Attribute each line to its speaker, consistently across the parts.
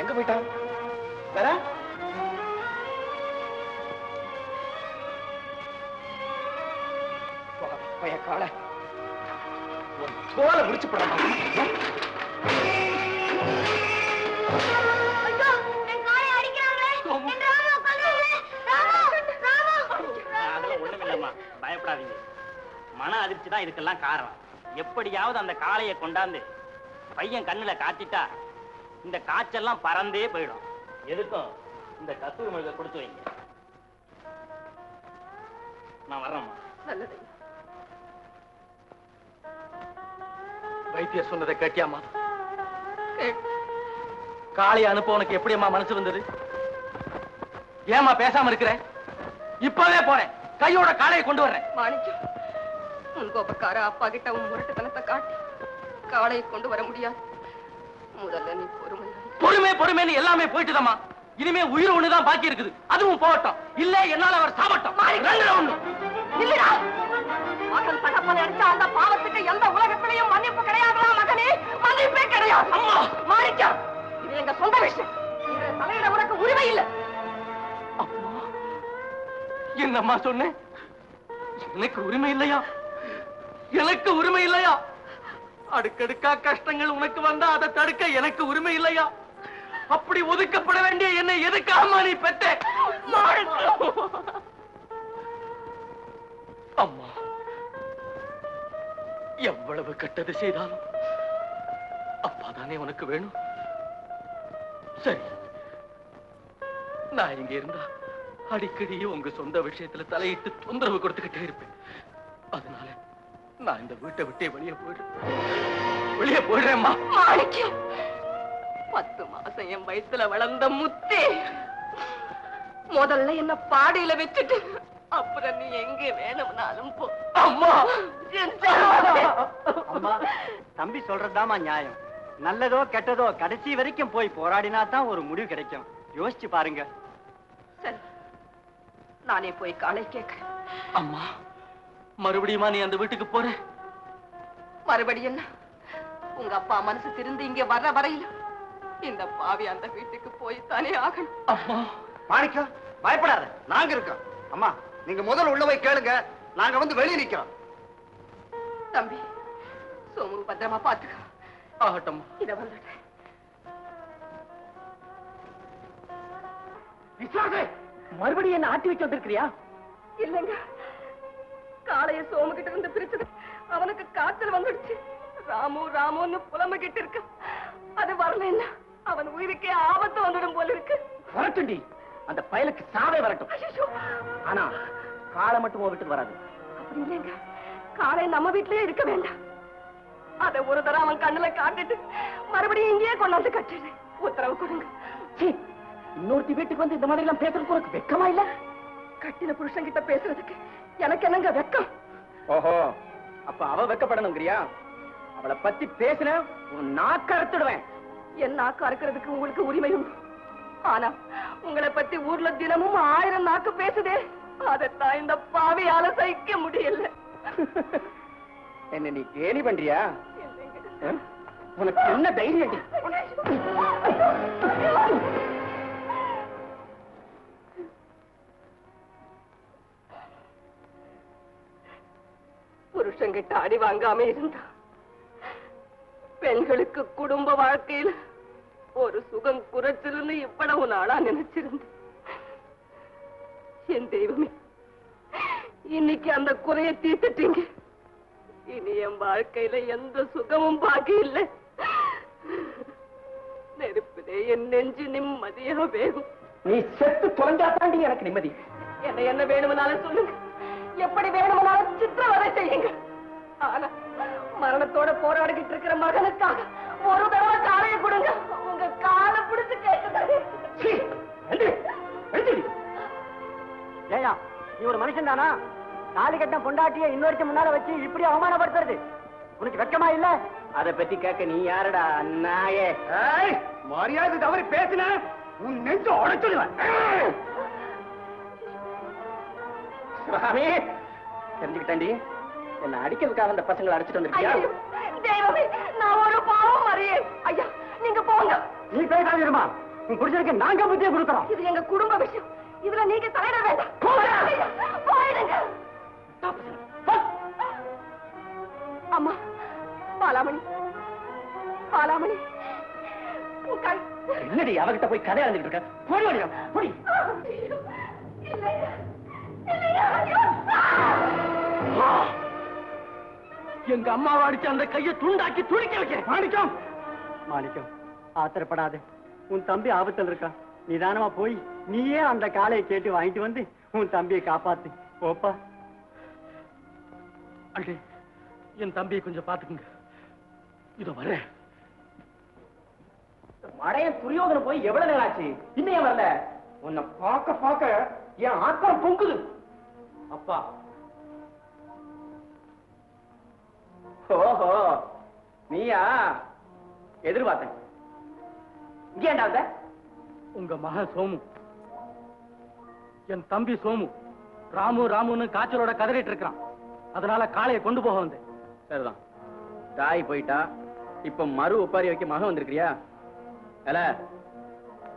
Speaker 1: எங்க போயிட்டான்? வேற கால தோலை முடிச்சு போடாம
Speaker 2: பயப்படாதீங்க. மன அதிர்ச்சி தான் இதுக்கெல்லாம் காரணம். எப்படியாவது அந்த காளையை கொண்டாந்து பையன் கண்ணுல காட்டிட்டா இந்த காய்ச்செல்லாம் பறந்தே போயிடும். எதுக்கும் இந்த கஸ்தூரி மருந்தை கொடுத்து வைங்க. நான் வர்றேம்மா.
Speaker 3: நல்லது.
Speaker 1: வைத்தியர் சொன்னதை கேட்டியாமா? காளையை அனுப்ப உனக்கு எப்படியம்மா மனசு வந்தது? ஏமா பேசாம இருக்கிற? இப்பவே போறேன், கையோட காளையை கொண்டு வர்றேன்.
Speaker 3: மாணிக்கம், உன் கோபக்கார அப்பா கிட்ட உன் முரட்டுத்தனத்தை காட்டி காளையை கொண்டு வர முடியாது. முதல்ல நீ பொறுமை
Speaker 1: பொறுமைன்னு எல்லாமே போயிட்டுதம்மா. இனிமே உயிர் ஒண்ணுதான் பாக்கி இருக்குது. அதுவும் போகட்டும். இல்ல என்னால அவர் சாவட்டும்.
Speaker 3: மகன் தகப்பனை அடிச்ச அந்த பாவத்துக்கு எந்த உலகத்திலையும் மன்னிப்பு கிடையாதுமா மகனே? மன்னிப்பே கிடையாது. அம்மா மாணிக்கம், இது எங்க சொந்த விஷயம். இதுல தலையிட உனக்கு உரிமை இல்லை.
Speaker 1: என்னம்மா சொன்னேன்? எனக்கு உரிமை இல்லையா? எனக்கு உரிமை இல்லையா? அடுக்கடுக்கா கஷ்டங்கள் உனக்கு வந்தா அதை தடுக்க எனக்கு உரிமை இல்லையா? அப்படி ஒதுக்கப்பட வேண்டிய என்னை எதுக்காக நீ பெற்ற? அம்மா, எவ்வளவு கெட்டது செய்தாலும் அப்பாதானே உனக்கு வேணும். சரி, நான் இங்க இருந்தா அடிக்கடி உங்க சொந்த விஷயத்துல தலையிட்டு தொந்தரவு கொடுத்துக்கிட்டே இருப்பேன். அதனால நான் இந்த வீட்டை விட்டே வெளியே போயிடுறேன்மா.
Speaker 3: 10 மாசம் என் வயித்துல வளர்ந்த முத்தே, முதல்ல என்ன பாடியில வச்சுட்டு அப்புறம் நீ எங்க வேணும்னாலும் போ.
Speaker 1: அம்மா,
Speaker 2: அம்மா, தம்பி சொல்றதுதாம்மா நியாயம். நல்லதோ கெட்டதோ கடைசி வரைக்கும் போய் போராடினா தான் ஒரு முடிவு கிடைக்கும். யோசிச்சு பாருங்க.
Speaker 3: சரி, நானே போய் காளை கேட்கிறேன்.
Speaker 1: அம்மா, மறுபடியுமா நீ அந்த வீட்டுக்கு போற?
Speaker 3: மறுபடியும் என்ன? உங்க அப்பா மனசு திருந்து இங்க வர்ற வரையில இந்த பாவி அந்த வீட்டுக்கு போய் தானே ஆகணும்.
Speaker 1: அம்மா,
Speaker 4: மாணிக்கம், பயப்படாத, நாங்க இருக்கோம். அம்மா, நீங்க முதல்ல உள்ள போய் கேளுங்க, நாங்க வந்து வெளியே நிக்கிறோம்.
Speaker 3: தம்பி, சோமு பத்திரமா பாத்துக்க.
Speaker 1: ஆகட்டும்.
Speaker 3: இத வந்துட்டேன்.
Speaker 1: மறுபடியும் என்ன ஆட்டி வச்சு வந்திருக்கிறியா?
Speaker 3: இல்லைங்க, காளைய சோமு கிட்ட இருந்து பிரிச்சது அவனுக்கு காய்ச்சல் வந்துடுச்சு. ராமு ராமுன்னு புலம்பிக்கிட்டு இருக்கு. அது வரலன்னா அவன் உயிருக்கே ஆபத்து வந்துடும் போல இருக்கு.
Speaker 1: வரட்டுண்டி, அந்த பயலுக்கு சாவே வரட்டும். ஆனா காளை மட்டும் வீட்டுக்கு வராது.
Speaker 3: அப்படி இல்லைங்க, காளை நம்ம வீட்லயே இருக்க வேண்டாம். அத ஒரு தடவை அவன் கண்ணுல காட்டிட்டு மறுபடியும் இங்கேயே கொண்டாந்து கட்டிடு. உத்தரவு கொடுங்க.
Speaker 1: இன்னொருத்தி வீட்டுக்கு வந்து இந்த மாதிரி எல்லாம் பேசுறதுக்கு உனக்கு வெக்கமா இல்ல?
Speaker 3: கட்டின புருஷன் கிட்ட பேசுறதுக்கு எனக்கு என்னங்க வெக்கம்?
Speaker 1: ஓஹோ, அப்ப அவ வெக்கப்படணுங்கிறியா? அவளை பத்தி பேசின உன் நாக்க அறுத்துடுவேன்.
Speaker 3: என் நாக்கு அறுக்கிறதுக்கு உங்களுக்கு உரிமை உண்டு. ஆனா உங்களை பத்தி ஊர்ல தினமும் 1000 நாக்கு பேசுதே, அதைத்தான் இந்த பாவியால சகிக்க முடியல.
Speaker 1: என்ன நீ கேலி பண்றியா? உனக்கு என்ன தைரியம்?
Speaker 3: புருஷங்கிட்ட அடி வாங்காம இருந்தா பெண்களுக்கு குடும்ப வாழ்க்கையில ஒரு சுகம் குறைச்சல்னு இவ்வளவு நாளா நினைச்சிருந்தேன். என் தெய்வமே, இன்னைக்கு அந்த குறைய தீர்த்துட்டீங்க. இனி என் வாழ்க்கையில எந்த சுகமும் பாக்கி இல்லை. நெருப்பிலே என் நெஞ்சு நிம்மதியா வேகும்.
Speaker 1: நீ செத்து தொலைஞ்சா தாண்டி எனக்கு நிம்மதி.
Speaker 3: என்ன வேணும்னாலும் சொல்லுங்க, எப்படி வேணும்னாலும் சித்திரவதை செய்யுங்க. ஆனா மரணத்தோட போராடிக்கிட்டு இருக்கிற மகனுக்காக ஒரு தடவை காலையை கொடுங்க. உங்க காலை பிடிச்சு கேட்குது.
Speaker 2: ஏயா, நீ ஒரு மனுஷன் தானா? தாலி கட்ட பொண்டாட்டிய இன்னொருத்த முன்னால வச்சு இப்படி அவமானப்படுத்துறது உனக்கு வெக்கமா இல்ல? அதை பத்தி கேட்க நீ யாரடா நாயே?
Speaker 4: மரியாதை தவறி பேசின உன் நெஞ்சு உடைச்சுடுவேன்.
Speaker 1: சுவாமி, தெரிஞ்சுக்கிட்டாண்டி, என்ன அடிக்கிறதுக்காக அந்த பசங்களை அடிச்சுட்டு வந்திருக்கியா?
Speaker 3: தெய்வமே, நான் ஒரு பாவம் அறியேன். ஐயா, நீங்க போங்க.
Speaker 1: இருமா. உன் புடிச்சிருக்க நாங்க புத்தியை கொடுக்கறோம்.
Speaker 3: இது எங்க குடும்ப விஷயம். இதுல நீங்க தலையிட வேண்டாம். போயிடுங்க. அம்மா பாலாமணி, பாலாமணி, உன் கை.
Speaker 1: என்னடி அவகிட்ட போய் கதை எழுதிட்டு இருக்க? போடி வடியா, போடி. எங்க அம்மாவை அடிச்சு அந்த கையை துண்டாக்கி துடிக்க வைக்கிறேன். மாணிக்கம், மாணிக்கம், ஆத்திரப்படாத. உன் தம்பி ஆபத்தில் இருக்கா. நிதானமா போய் நீயே அந்த காளையை கேட்டு வாங்கிட்டு வந்து உன் தம்பியை காப்பாத்து. போப்பா. அண்ணே, என் தம்பியை கொஞ்சம் பாத்துக்குங்க. இதோ வரேன். மடையன் துரியோதனை போய் எவ்வளவு நேரம் ஆச்சு? இன்னும் வரல. உன்னை பார்க்க பார்க்க என் ஆத்திரம் பொங்குது. அப்பா. ஓஹோ, நீயா? எதிர்பார்த்தேன். இங்க ஏண்டா? உங்க மகன் சோமு, என் தம்பி சோமு ராமு ராமுன்னு காய்ச்சலோட கதறிட்டு இருக்கிறான். அதனால காளையை கொண்டு போக வந்தேன். சரிதான், தாய் போயிட்டா. இப்ப மறு ஒப்பாரி வைக்க மகன் வந்திருக்கிறியா? அல்ல,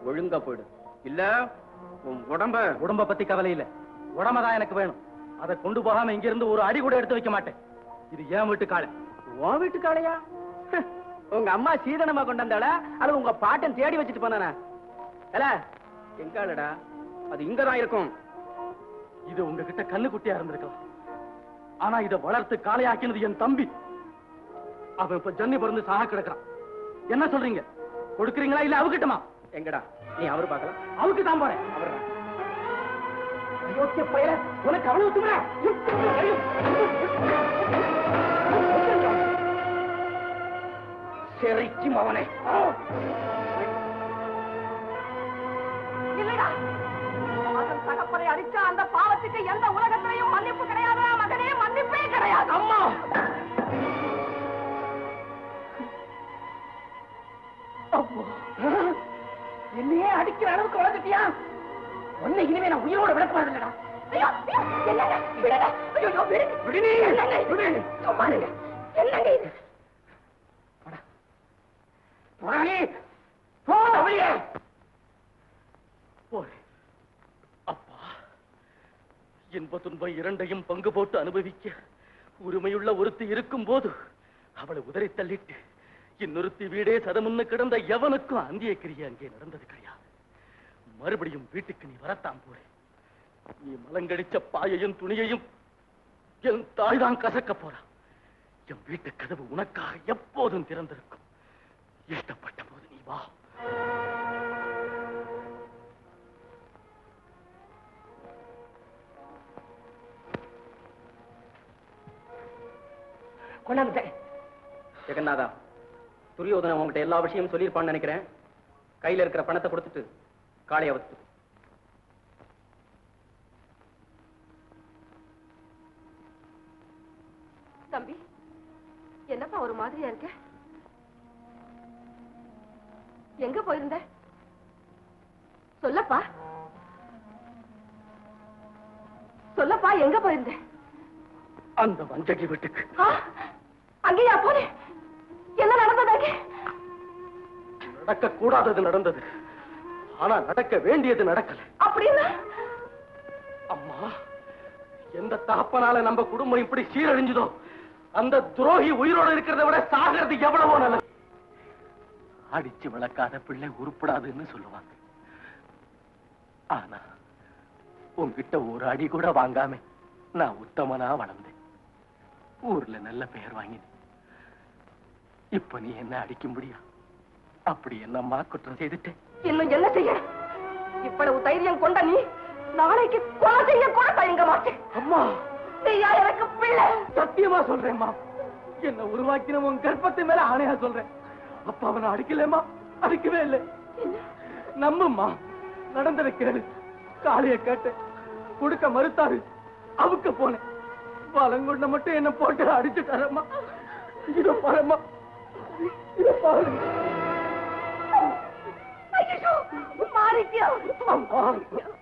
Speaker 1: ஒழுங்கா போயிடு. இல்ல உன் உடம்ப பத்தி கவலை இல்ல. உடம்பதான் எனக்கு வேணும். அதை கொண்டு போகாம இங்க இருந்து ஒரு அடி கூட எடுத்து வைக்க மாட்டேன். இது என் வீட்டு காளை. உன் வீட்டு காளையா? உங்க அம்மா சீதனமா கொண்டாந்தாளா அல்ல உங்க பாட்டன் தேடி வச்சுட்டு போனானா? அல்ல, எங்காலடா? அது இங்கதான் இருக்கும். இது உங்ககிட்ட கண்ணுக்குட்டியா இருந்திருக்கலாம். ஆனா இதை வளர்த்து காளையாக்கினது என் தம்பி. அவன் இப்ப ஜன்னி பிறந்து சாக கிடக்குறான். என்ன சொல்றீங்க? கொடுக்குறீங்களா இல்ல அவகிட்டமா? எங்கடா நீ அவரு பார்க்கலாம். அவருக்கு தான் போறேன். அயோக்கிய பயல, உனக்கு அவ்வளவு தூர சரிக்கும் அவனை.
Speaker 3: இல்லடா, மகன் தகப்பனை அடிச்சா அந்த பாவத்துக்கு எந்த உலகத்திலையும் மன்னிப்பு கிடையாதா மகனே? மன்னிப்பே கிடையாது.
Speaker 1: அம்மா, என்னையே அடிக்கிற அளவுக்கு வளர்ந்துட்டியா? உன்னை இனிமே நான் உயிரோட விடக்கூடாதுல்லடா. அப்பா, இன்ப துன்பம் இரண்டையும் பங்கு போட்டு அனுபவிக்க உரிமையுள்ள ஒருத்தி இருக்கும் போது அவளை உதறி தள்ளிட்டு இன்னொருத்தி வீடே சதமுன்னு கிடந்த எவனுக்கும் அந்திய கிரியை அங்கே நடந்தது கிடையாது. மறுபடியும் வீட்டுக்கு நீ வரத்தான் போற. நீ மலங்கடிச்ச பாயையும் துணியையும் என் தாய்தான் கசக்க போறா. என் வீட்டு கதவு உனக்காக எப்போதும் திறந்திருக்கும். இஷ்டப்பட்ட போது நீ வா.
Speaker 3: கொண்டாந்துட்டேன்.
Speaker 1: ஜெகநாதா, துரியோதனன் உங்ககிட்ட எல்லா விஷயமும் சொல்லியிருப்பான்னு நினைக்கிறேன். கையில இருக்கிற பணத்தை கொடுத்துட்டு காளைய வச்சு.
Speaker 3: தம்பி, என்னப்பா ஒரு மாதிரியா இருக்க? எங்க போயிருந்த? சொல்லப்பா, சொல்லப்பா, எங்க போயிருந்த?
Speaker 1: அந்த வஞ்சகி வீட்டுக்கு.
Speaker 3: அங்கேயா போனே? என்ன நடந்தது அங்கே?
Speaker 1: நடக்க கூடாதது நடந்தது. ஆனா நடக்க வேண்டியது நடக்கல.
Speaker 3: அப்படின்னா?
Speaker 1: அம்மா, எந்த தகப்பனால நம்ம குடும்பம் இப்படி சீரழிஞ்சதோ அந்த துரோகி உயிரோட இருக்கிறத விட சாகிறது எவ்வளவோ நல்லது. அடிச்சு வளர்க்காத பிள்ளை உருப்படாதுன்னு சொல்லுவாங்க. ஆனா உன்கிட்ட ஒரு அடி கூட வாங்காம நான் உத்தமனா வளர்ந்தேன். ஊர்ல நல்ல பெயர் வாங்கினேன். இப்ப நீ என்ன அடிக்க முடியா? அப்படி என்னம்மா குற்றம் செய்துட்டேன்?
Speaker 3: இன்னும் என்ன செய்ய? இவ்வளவு தைரியம் கொண்ட நீ நாளைக்கு கொலை செய்ய கூட தயங்க மாட்டேன்.
Speaker 1: அம்மா,
Speaker 3: நீயா எனக்கு பிள்ளை?
Speaker 1: சத்தியமா சொல்றேன்மா. என்ன உருவாக்கின உன் கர்ப்பத்தை மேல ஆணையா சொல்றேன். அப்பா அவனை அடிக்கலமா? அடிக்கவே இல்லை. நம்பும்மா, நடந்ததை கேளு. காளைய கேட்டு கொடுக்க மறுத்தாரு. அவுக்க போனேன். வலங்குண்ட மட்டும் என்ன போட்டு அடிச்சுட்டாரம்மா. இதோ பாரும்மா, இதோ பாருங்க.
Speaker 3: ஐயோ, மாறிட்டியா?
Speaker 1: அம்மா,